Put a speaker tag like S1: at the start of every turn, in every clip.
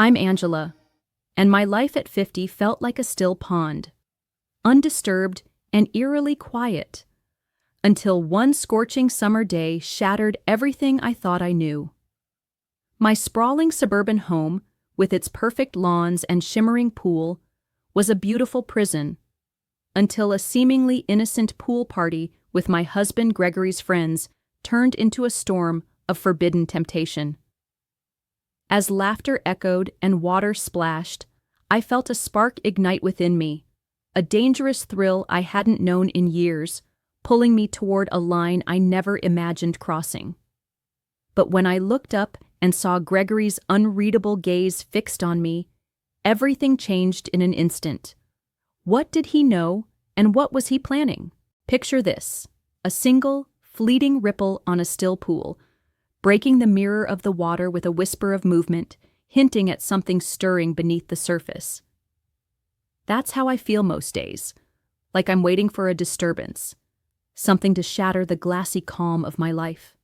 S1: I'm Angela, and my life at 50 felt like a still pond, undisturbed and eerily quiet, until one scorching summer day shattered everything I thought I knew. My sprawling suburban home, with its perfect lawns and shimmering pool, was a beautiful prison, until a seemingly innocent pool party with my husband Gregory's friends turned into a storm of forbidden temptation. As laughter echoed and water splashed, I felt a spark ignite within me, a dangerous thrill I hadn't known in years, pulling me toward a line I never imagined crossing. But when I looked up and saw Gregory's unreadable gaze fixed on me, everything changed in an instant. What did he know, and what was he planning? Picture this: a single, fleeting ripple on a still pool, breaking the mirror of the water with a whisper of movement, hinting at something stirring beneath the surface. That's how I feel most days, like I'm waiting for a disturbance, something to shatter the glassy calm of my life.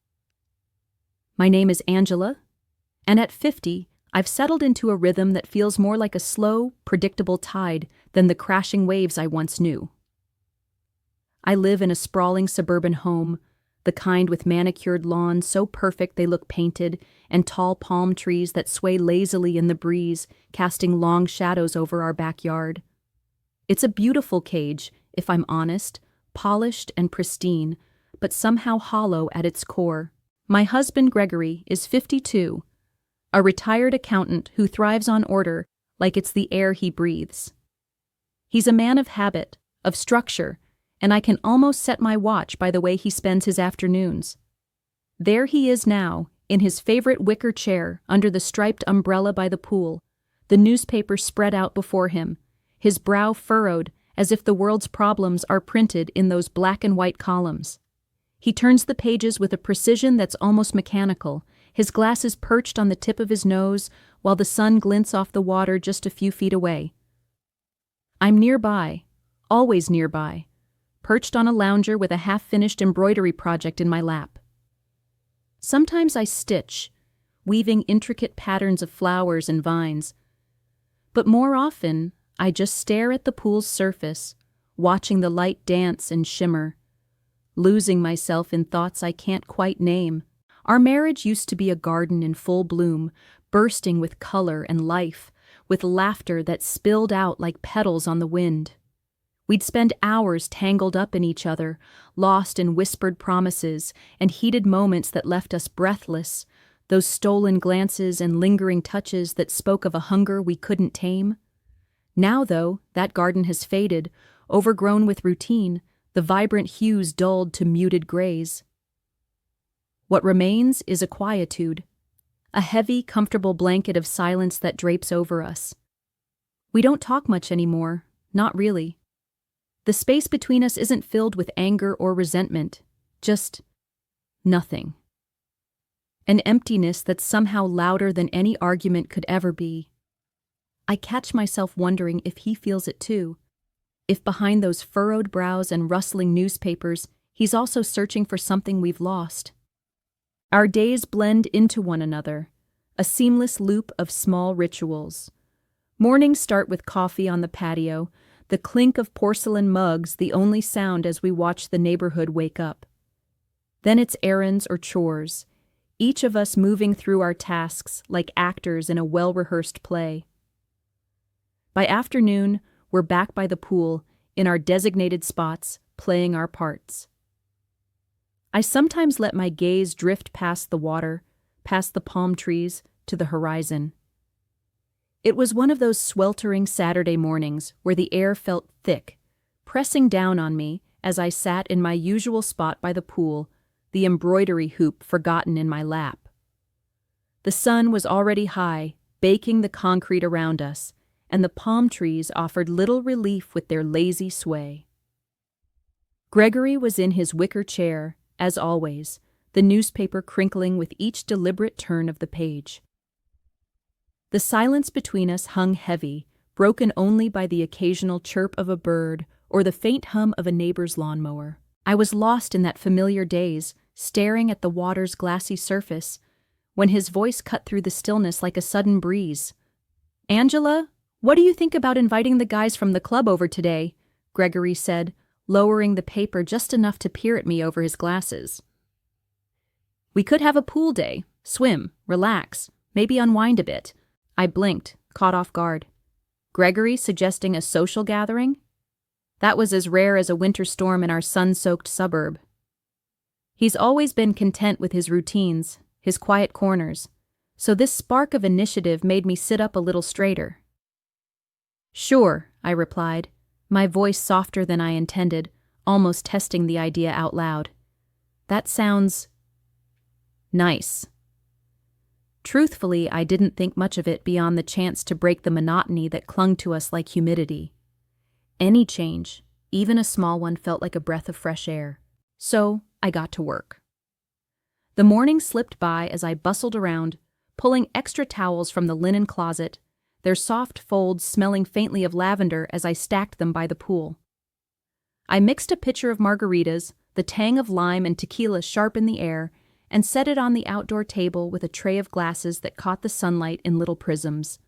S1: My name is Angela, and at 50, I've settled into a rhythm that feels more like a slow, predictable tide than the crashing waves I once knew. I live in a sprawling suburban home, the kind with manicured lawns so perfect they look painted, and tall palm trees that sway lazily in the breeze, casting long shadows over our backyard. It's a beautiful cage, if I'm honest, polished and pristine, but somehow hollow at its core. My husband Gregory is 52, a retired accountant who thrives on order like it's the air he breathes. He's a man of habit, of structure, and I can almost set my watch by the way he spends his afternoons. There he is now, in his favorite wicker chair under the striped umbrella by the pool, the newspaper spread out before him, his brow furrowed as if the world's problems are printed in those black and white columns. He turns the pages with a precision that's almost mechanical, his glasses perched on the tip of his nose while the sun glints off the water just a few feet away. I'm nearby, always nearby, perched on a lounger with a half-finished embroidery project in my lap. Sometimes I stitch, weaving intricate patterns of flowers and vines, but more often I just stare at the pool's surface, watching the light dance and shimmer, losing myself in thoughts I can't quite name. Our marriage used to be a garden in full bloom, bursting with color and life, with laughter that spilled out like petals on the wind. We'd spend hours tangled up in each other, lost in whispered promises and heated moments that left us breathless, those stolen glances and lingering touches that spoke of a hunger we couldn't tame. Now, though, that garden has faded, overgrown with routine, the vibrant hues dulled to muted grays. What remains is a quietude, a heavy, comfortable blanket of silence that drapes over us. We don't talk much anymore, not really. The space between us isn't filled with anger or resentment, just nothing. An emptiness that's somehow louder than any argument could ever be. I catch myself wondering if he feels it too, if behind those furrowed brows and rustling newspapers, he's also searching for something we've lost. Our days blend into one another, a seamless loop of small rituals. Mornings start with coffee on the patio, the clink of porcelain mugs the only sound as we watch the neighborhood wake up. Then it's errands or chores, each of us moving through our tasks like actors in a well-rehearsed play. By afternoon, we're back by the pool, in our designated spots, playing our parts. I sometimes let my gaze drift past the water, past the palm trees, to the horizon. It was one of those sweltering Saturday mornings where the air felt thick, pressing down on me as I sat in my usual spot by the pool, the embroidery hoop forgotten in my lap. The sun was already high, baking the concrete around us, and the palm trees offered little relief with their lazy sway. Gregory was in his wicker chair, as always, the newspaper crinkling with each deliberate turn of the page. The silence between us hung heavy, broken only by the occasional chirp of a bird or the faint hum of a neighbor's lawnmower. I was lost in that familiar daze, staring at the water's glassy surface, when his voice cut through the stillness like a sudden breeze. "Angela, what do you think about inviting the guys from the club over today?" Gregory said, lowering the paper just enough to peer at me over his glasses. "We could have a pool day, swim, relax, maybe unwind a bit." I blinked, caught off guard. Gregory suggesting a social gathering? That was as rare as a winter storm in our sun-soaked suburb. He's always been content with his routines, his quiet corners, so this spark of initiative made me sit up a little straighter. "Sure," I replied, my voice softer than I intended, almost testing the idea out loud. "That sounds nice." Truthfully, I didn't think much of it beyond the chance to break the monotony that clung to us like humidity. Any change, even a small one, felt like a breath of fresh air. So I got to work. The morning slipped by as I bustled around, pulling extra towels from the linen closet, their soft folds smelling faintly of lavender as I stacked them by the pool. I mixed a pitcher of margaritas, the tang of lime and tequila sharp in the air, and set it on the outdoor table with a tray of glasses that caught the sunlight in little prisms.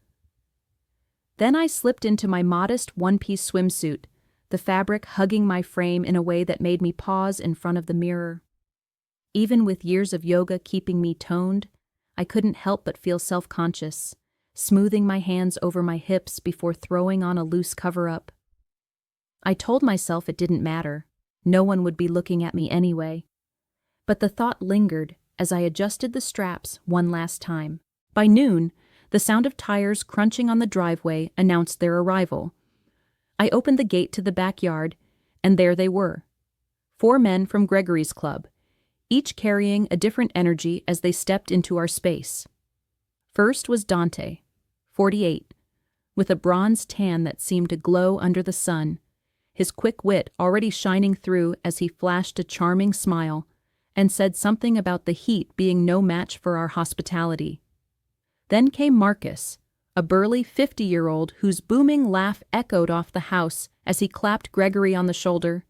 S1: Then I slipped into my modest one-piece swimsuit, the fabric hugging my frame in a way that made me pause in front of the mirror. Even with years of yoga keeping me toned, I couldn't help but feel self-conscious, smoothing my hands over my hips before throwing on a loose cover-up. I told myself it didn't matter. No one would be looking at me anyway. But the thought lingered as I adjusted the straps one last time. By noon, the sound of tires crunching on the driveway announced their arrival. I opened the gate to the backyard, and there they were. 4 men from Gregory's club, each carrying a different energy as they stepped into our space. First was Dante, 48, with a bronze tan that seemed to glow under the sun, his quick wit already shining through as he flashed a charming smile and said something about the heat being no match for our hospitality. Then came Marcus, a burly 50-year-old whose booming laugh echoed off the house as he clapped Gregory on the shoulder.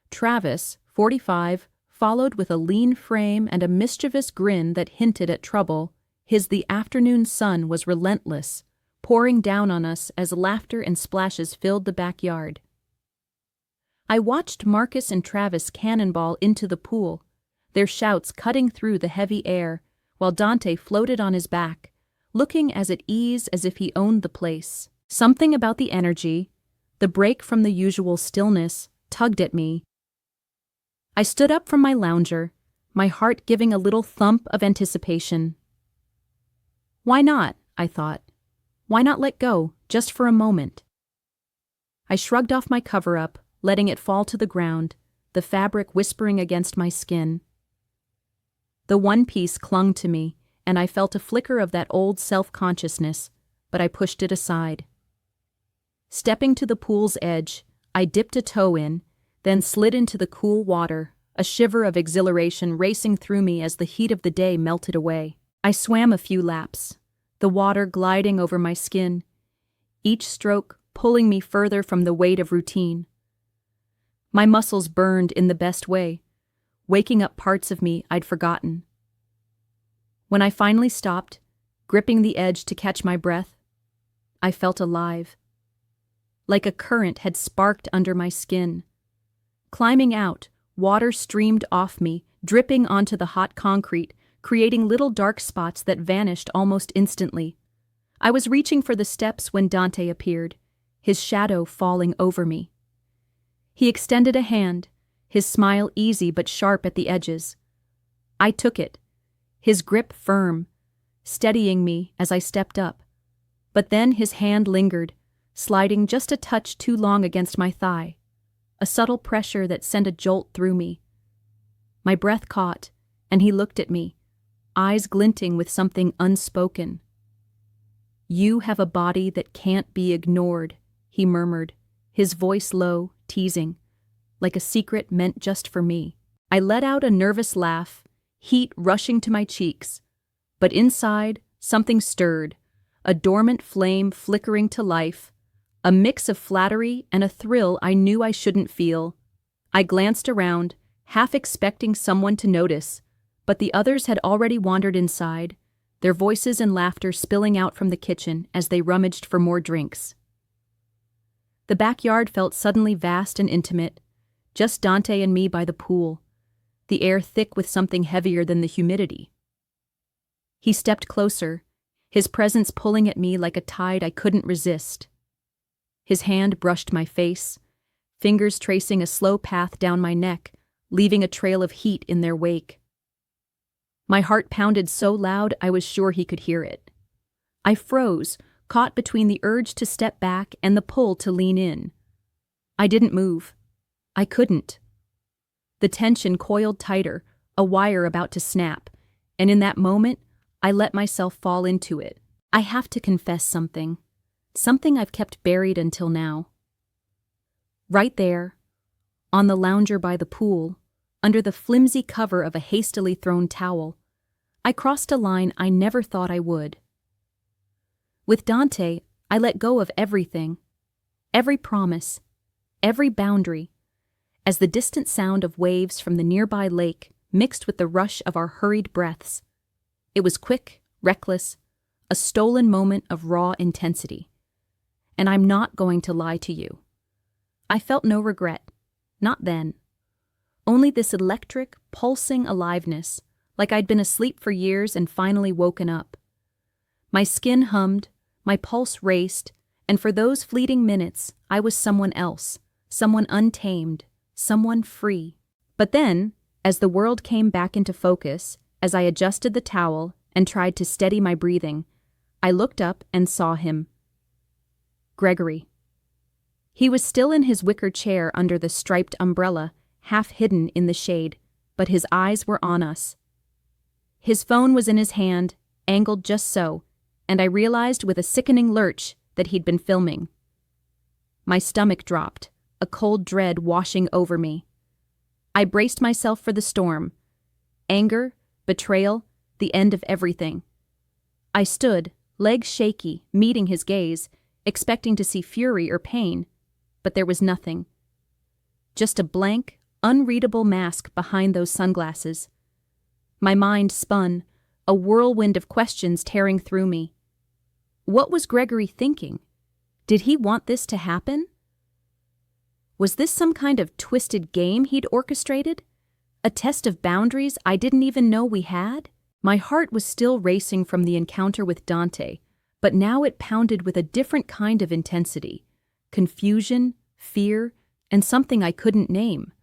S1: Travis, 45, followed with a lean frame and a mischievous grin that hinted at trouble. The afternoon sun was relentless, pouring down on us as laughter and splashes filled the backyard. I watched Marcus and Travis cannonball into the pool, their shouts cutting through the heavy air, while Dante floated on his back, looking as at ease as if he owned the place. Something about the energy, the break from the usual stillness, tugged at me. I stood up from my lounger, my heart giving a little thump of anticipation. Why not? I thought. Why not let go, just for a moment? I shrugged off my cover-up, letting it fall to the ground, the fabric whispering against my skin. The one piece clung to me, and I felt a flicker of that old self-consciousness, but I pushed it aside. Stepping to the pool's edge, I dipped a toe in, then slid into the cool water, a shiver of exhilaration racing through me as the heat of the day melted away. I swam a few laps, the water gliding over my skin, each stroke pulling me further from the weight of routine. My muscles burned in the best way, waking up parts of me I'd forgotten. When I finally stopped, gripping the edge to catch my breath, I felt alive. Like a current had sparked under my skin. Climbing out, water streamed off me, dripping onto the hot concrete, creating little dark spots that vanished almost instantly. I was reaching for the steps when Dante appeared, his shadow falling over me. He extended a hand, his smile easy but sharp at the edges. I took it, his grip firm, steadying me as I stepped up. But then his hand lingered, sliding just a touch too long against my thigh, a subtle pressure that sent a jolt through me. My breath caught, and he looked at me, eyes glinting with something unspoken. "You have a body that can't be ignored," he murmured, his voice low, teasing, like a secret meant just for me. I let out a nervous laugh, heat rushing to my cheeks, but inside, something stirred, a dormant flame flickering to life, a mix of flattery and a thrill I knew I shouldn't feel. I glanced around, half expecting someone to notice, but the others had already wandered inside, their voices and laughter spilling out from the kitchen as they rummaged for more drinks. The backyard felt suddenly vast and intimate, just Dante and me by the pool, the air thick with something heavier than the humidity. He stepped closer, his presence pulling at me like a tide I couldn't resist. His hand brushed my face, fingers tracing a slow path down my neck, leaving a trail of heat in their wake. My heart pounded so loud I was sure he could hear it. I froze, caught between the urge to step back and the pull to lean in. I didn't move. I couldn't. The tension coiled tighter, a wire about to snap, and in that moment, I let myself fall into it. I have to confess something I've kept buried until now. Right there, on the lounger by the pool, under the flimsy cover of a hastily thrown towel, I crossed a line I never thought I would. With Dante, I let go of everything, every promise, every boundary, as the distant sound of waves from the nearby lake mixed with the rush of our hurried breaths. It was quick, reckless, a stolen moment of raw intensity. And I'm not going to lie to you. I felt no regret, not then. Only this electric, pulsing aliveness, like I'd been asleep for years and finally woken up. My skin hummed, my pulse raced, and for those fleeting minutes, I was someone else, someone untamed, someone free. But then, as the world came back into focus, as I adjusted the towel and tried to steady my breathing, I looked up and saw him. Gregory. He was still in his wicker chair under the striped umbrella, half hidden in the shade, but his eyes were on us. His phone was in his hand, angled just so, and I realized with a sickening lurch that he'd been filming. My stomach dropped, a cold dread washing over me. I braced myself for the storm. Anger, betrayal, the end of everything. I stood, legs shaky, meeting his gaze, expecting to see fury or pain, but there was nothing. Just a blank, unreadable mask behind those sunglasses. My mind spun, a whirlwind of questions tearing through me. What was Gregory thinking? Did he want this to happen? Was this some kind of twisted game he'd orchestrated? A test of boundaries I didn't even know we had? My heart was still racing from the encounter with Dante, but now it pounded with a different kind of intensity. Confusion, fear, and something I couldn't name.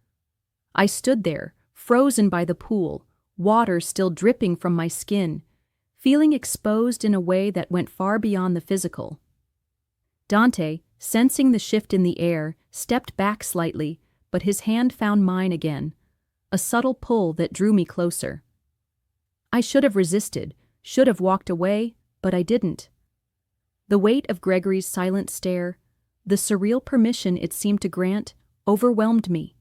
S1: I stood there, frozen by the pool, water still dripping from my skin, feeling exposed in a way that went far beyond the physical. Dante, sensing the shift in the air, stepped back slightly, but his hand found mine again, a subtle pull that drew me closer. I should have resisted, should have walked away, but I didn't. The weight of Gregory's silent stare, the surreal permission it seemed to grant, overwhelmed me.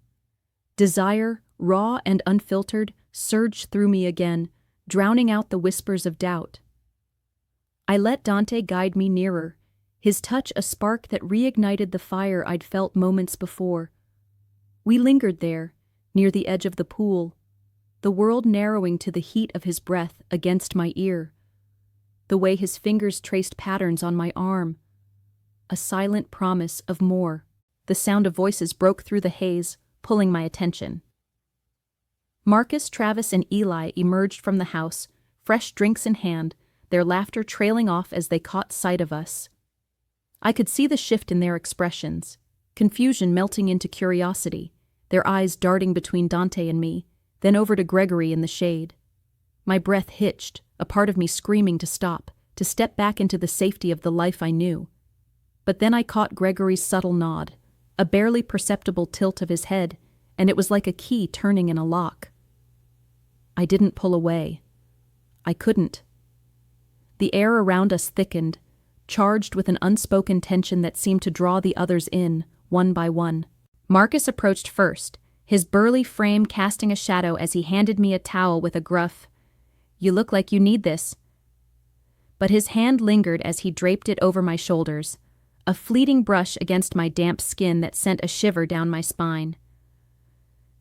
S1: Desire, raw and unfiltered, surged through me again, drowning out the whispers of doubt. I let Dante guide me nearer, his touch a spark that reignited the fire I'd felt moments before. We lingered there, near the edge of the pool, the world narrowing to the heat of his breath against my ear, the way his fingers traced patterns on my arm. A silent promise of more. The sound of voices broke through the haze, pulling my attention. Marcus, Travis, and Eli emerged from the house, fresh drinks in hand, their laughter trailing off as they caught sight of us. I could see the shift in their expressions, confusion melting into curiosity, their eyes darting between Dante and me, then over to Gregory in the shade. My breath hitched, a part of me screaming to stop, to step back into the safety of the life I knew. But then I caught Gregory's subtle nod, a barely perceptible tilt of his head, and it was like a key turning in a lock. I didn't pull away. I couldn't. The air around us thickened, charged with an unspoken tension that seemed to draw the others in, one by one. Marcus approached first, his burly frame casting a shadow as he handed me a towel with a gruff, "You look like you need this." But his hand lingered as he draped it over my shoulders, a fleeting brush against my damp skin that sent a shiver down my spine.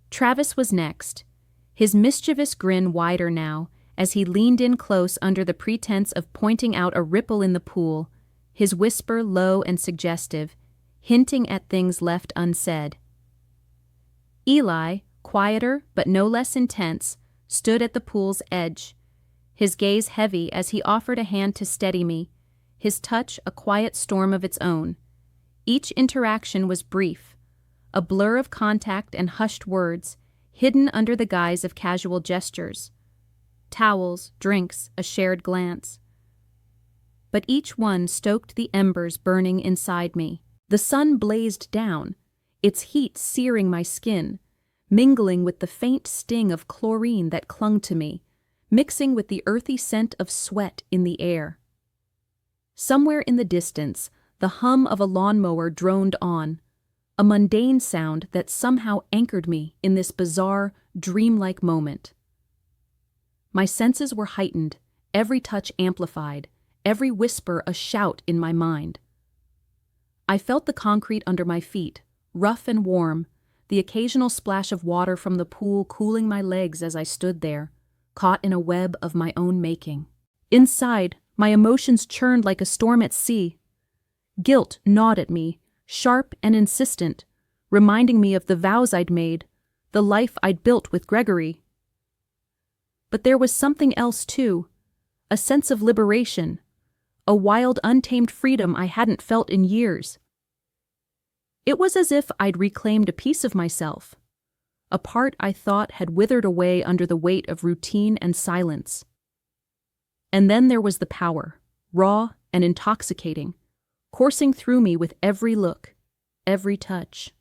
S1: Travis was next, his mischievous grin wider now, as he leaned in close under the pretense of pointing out a ripple in the pool, his whisper low and suggestive, hinting at things left unsaid. Eli, quieter but no less intense, stood at the pool's edge, his gaze heavy as he offered a hand to steady me, his touch a quiet storm of its own. Each interaction was brief, a blur of contact and hushed words, hidden under the guise of casual gestures. Towels, drinks, a shared glance. But each one stoked the embers burning inside me. The sun blazed down, its heat searing my skin, mingling with the faint sting of chlorine that clung to me, mixing with the earthy scent of sweat in the air. Somewhere in the distance, the hum of a lawnmower droned on, a mundane sound that somehow anchored me in this bizarre, dreamlike moment. My senses were heightened, every touch amplified, every whisper a shout in my mind. I felt the concrete under my feet, rough and warm, the occasional splash of water from the pool cooling my legs as I stood there, caught in a web of my own making. Inside, my emotions churned like a storm at sea. Guilt gnawed at me, sharp and insistent, reminding me of the vows I'd made, the life I'd built with Gregory. But there was something else too, a sense of liberation, a wild, untamed freedom I hadn't felt in years. It was as if I'd reclaimed a piece of myself, a part I thought had withered away under the weight of routine and silence. And then there was the power, raw and intoxicating, coursing through me with every look, every touch.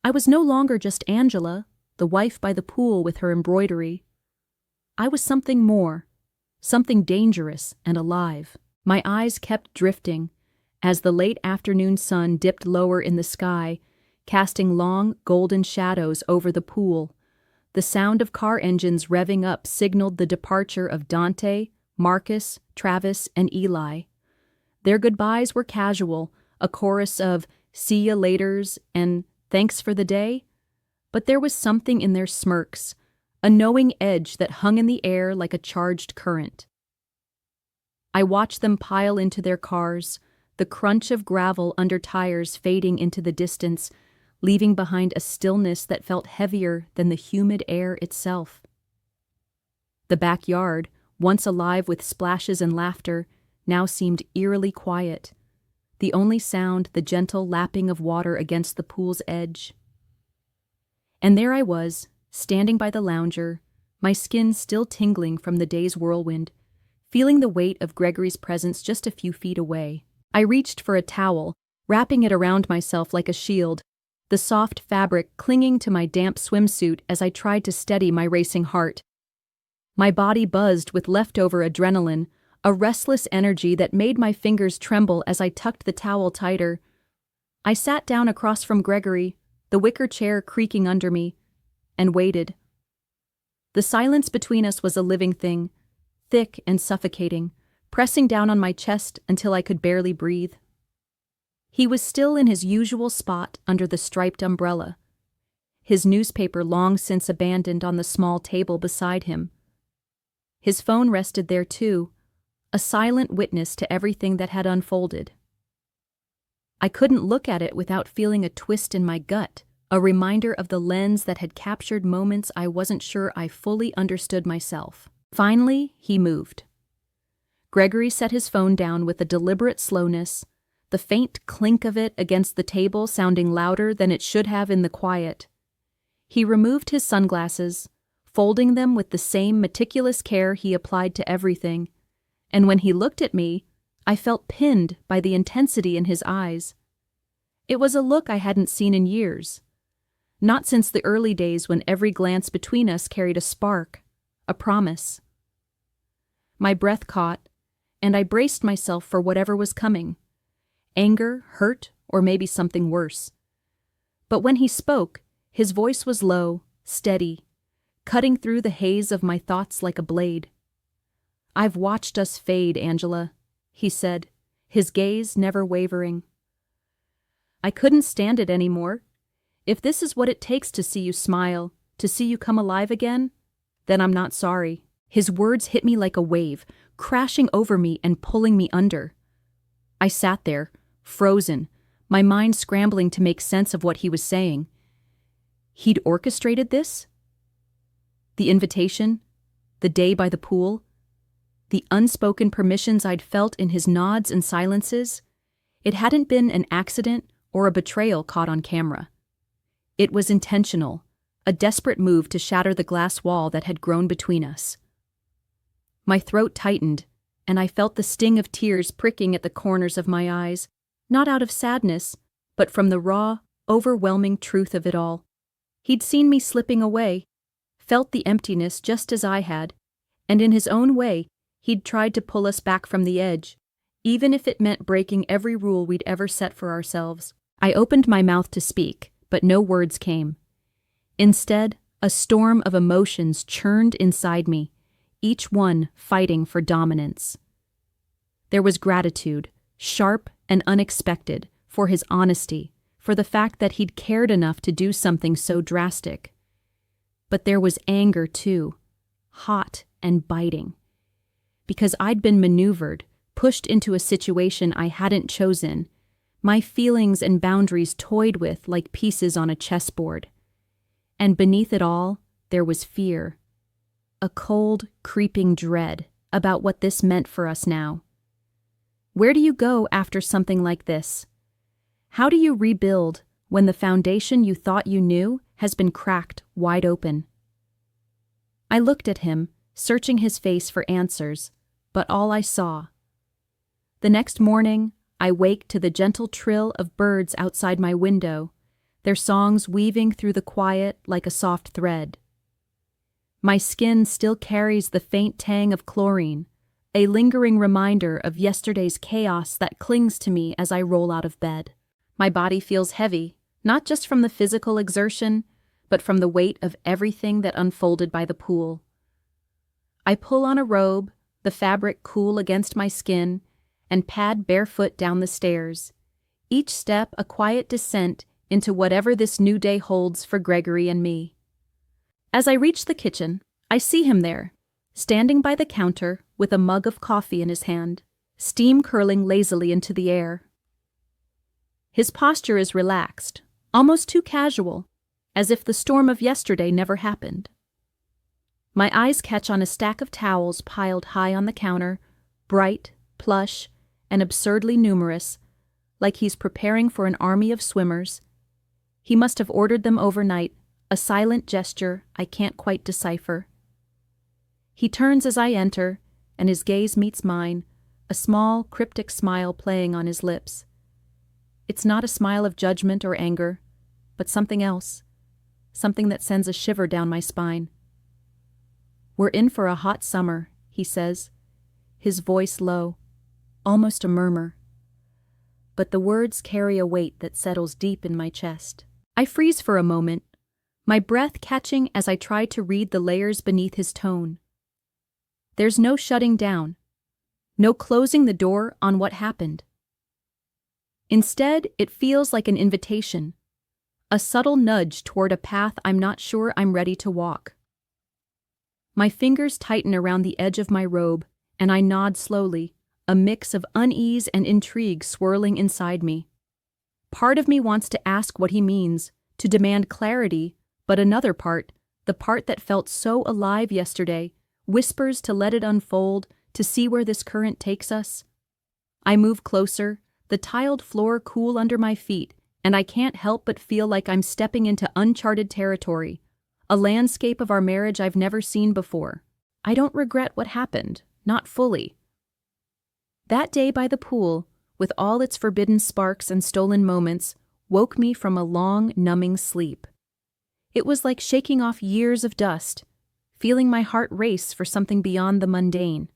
S1: I was no longer just Angela, the wife by the pool with her embroidery. I was something more, something dangerous and alive. My eyes kept drifting as the late afternoon sun dipped lower in the sky, casting long, golden shadows over the pool. The sound of car engines revving up signaled the departure of Dante, Marcus, Travis, and Eli. Their goodbyes were casual, a chorus of "see ya laters" and "thanks for the day," but there was something in their smirks, a knowing edge that hung in the air like a charged current. I watched them pile into their cars, the crunch of gravel under tires fading into the distance, leaving behind a stillness that felt heavier than the humid air itself. The backyard, once alive with splashes and laughter, now seemed eerily quiet, the only sound the gentle lapping of water against the pool's edge. And there I was, standing by the lounger, my skin still tingling from the day's whirlwind, feeling the weight of Gregory's presence just a few feet away. I reached for a towel, wrapping it around myself like a shield, the soft fabric clinging to my damp swimsuit as I tried to steady my racing heart. My body buzzed with leftover adrenaline, a restless energy that made my fingers tremble as I tucked the towel tighter. I sat down across from Gregory, the wicker chair creaking under me, and waited. The silence between us was a living thing, thick and suffocating, pressing down on my chest until I could barely breathe. He was still in his usual spot under the striped umbrella, his newspaper long since abandoned on the small table beside him. His phone rested there too, a silent witness to everything that had unfolded. I couldn't look at it without feeling a twist in my gut, a reminder of the lens that had captured moments I wasn't sure I fully understood myself. Finally, he moved. Gregory set his phone down with a deliberate slowness, the faint clink of it against the table sounding louder than it should have in the quiet. He removed his sunglasses, folding them with the same meticulous care he applied to everything, and when he looked at me, I felt pinned by the intensity in his eyes. It was a look I hadn't seen in years, not since the early days when every glance between us carried a spark, a promise. My breath caught, and I braced myself for whatever was coming. Anger, hurt, or maybe something worse. But when he spoke, his voice was low, steady, cutting through the haze of my thoughts like a blade. "I've watched us fade, Angela," he said, his gaze never wavering. "I couldn't stand it anymore. If this is what it takes to see you smile, to see you come alive again, then I'm not sorry." His words hit me like a wave, crashing over me and pulling me under. I sat there, frozen, my mind scrambling to make sense of what he was saying. He'd orchestrated this? The invitation? The day by the pool? The unspoken permissions I'd felt in his nods and silences? It hadn't been an accident or a betrayal caught on camera. It was intentional, a desperate move to shatter the glass wall that had grown between us. My throat tightened, and I felt the sting of tears pricking at the corners of my eyes, not out of sadness, but from the raw, overwhelming truth of it all. He'd seen me slipping away, felt the emptiness just as I had, and in his own way, he'd tried to pull us back from the edge, even if it meant breaking every rule we'd ever set for ourselves. I opened my mouth to speak, but no words came. Instead, a storm of emotions churned inside me, each one fighting for dominance. There was gratitude, sharp and unexpected, for his honesty, for the fact that he'd cared enough to do something so drastic. But there was anger too, hot and biting. Because I'd been maneuvered, pushed into a situation I hadn't chosen, my feelings and boundaries toyed with like pieces on a chessboard. And beneath it all, there was fear. A cold, creeping dread about what this meant for us now. Where do you go after something like this? How do you rebuild when the foundation you thought you knew has been cracked wide open? I looked at him, searching his face for answers, but all I saw. The next morning, I waked to the gentle trill of birds outside my window, their songs weaving through the quiet like a soft thread. My skin still carries the faint tang of chlorine, a lingering reminder of yesterday's chaos that clings to me as I roll out of bed. My body feels heavy, not just from the physical exertion, but from the weight of everything that unfolded by the pool. I pull on a robe, the fabric cool against my skin, and pad barefoot down the stairs, each step a quiet descent into whatever this new day holds for Gregory and me. As I reach the kitchen, I see him there, standing by the counter with a mug of coffee in his hand, steam curling lazily into the air. His posture is relaxed, almost too casual, as if the storm of yesterday never happened. My eyes catch on a stack of towels piled high on the counter, bright, plush, and absurdly numerous, like he's preparing for an army of swimmers. He must have ordered them overnight, a silent gesture I can't quite decipher. He turns as I enter, and his gaze meets mine, a small, cryptic smile playing on his lips. It's not a smile of judgment or anger, but something else, something that sends a shiver down my spine. "We're in for a hot summer," he says, his voice low, almost a murmur. But the words carry a weight that settles deep in my chest. I freeze for a moment, my breath catching as I try to read the layers beneath his tone. There's no shutting down, no closing the door on what happened. Instead, it feels like an invitation, a subtle nudge toward a path I'm not sure I'm ready to walk. My fingers tighten around the edge of my robe, and I nod slowly, a mix of unease and intrigue swirling inside me. Part of me wants to ask what he means, to demand clarity, but another part, the part that felt so alive yesterday, whispers to let it unfold, to see where this current takes us. I move closer, the tiled floor cool under my feet, and I can't help but feel like I'm stepping into uncharted territory, a landscape of our marriage I've never seen before. I don't regret what happened, not fully. That day by the pool, with all its forbidden sparks and stolen moments, woke me from a long, numbing sleep. It was like shaking off years of dust, feeling my heart race for something beyond the mundane.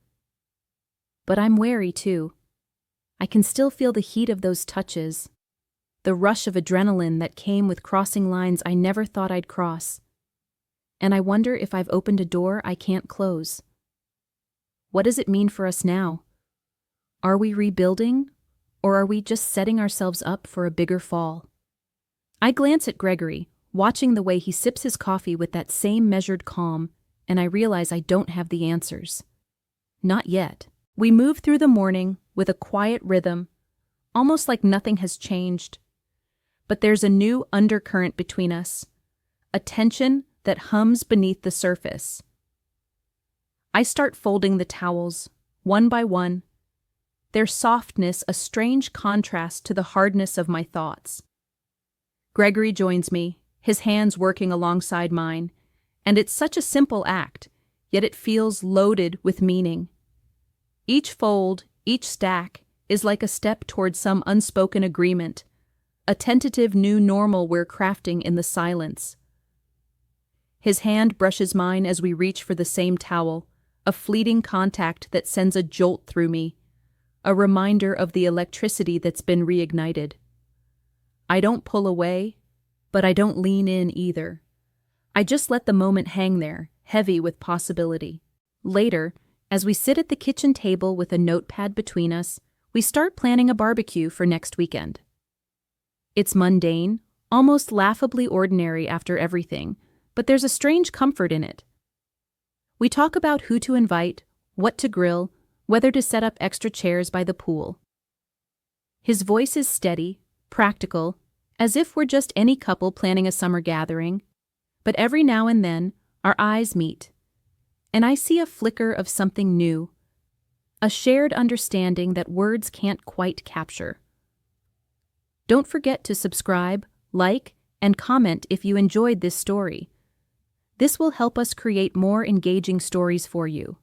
S1: But I'm wary, too. I can still feel the heat of those touches, the rush of adrenaline that came with crossing lines I never thought I'd cross. And I wonder if I've opened a door I can't close. What does it mean for us now? Are we rebuilding, or are we just setting ourselves up for a bigger fall? I glance at Gregory, watching the way he sips his coffee with that same measured calm, and I realize I don't have the answers. Not yet. We move through the morning with a quiet rhythm, almost like nothing has changed. But there's a new undercurrent between us, a tension that hums beneath the surface. I start folding the towels, one by one, their softness a strange contrast to the hardness of my thoughts. Gregory joins me, his hands working alongside mine, and it's such a simple act, yet it feels loaded with meaning. Each fold, each stack, is like a step toward some unspoken agreement, a tentative new normal we're crafting in the silence. His hand brushes mine as we reach for the same towel, a fleeting contact that sends a jolt through me, a reminder of the electricity that's been reignited. I don't pull away, but I don't lean in either. I just let the moment hang there, heavy with possibility. Later, as we sit at the kitchen table with a notepad between us, we start planning a barbecue for next weekend. It's mundane, almost laughably ordinary after everything, but there's a strange comfort in it. We talk about who to invite, what to grill, whether to set up extra chairs by the pool. His voice is steady, practical, as if we're just any couple planning a summer gathering, but every now and then our eyes meet, and I see a flicker of something new, a shared understanding that words can't quite capture. Don't forget to subscribe, like, and comment if you enjoyed this story. This will help us create more engaging stories for you.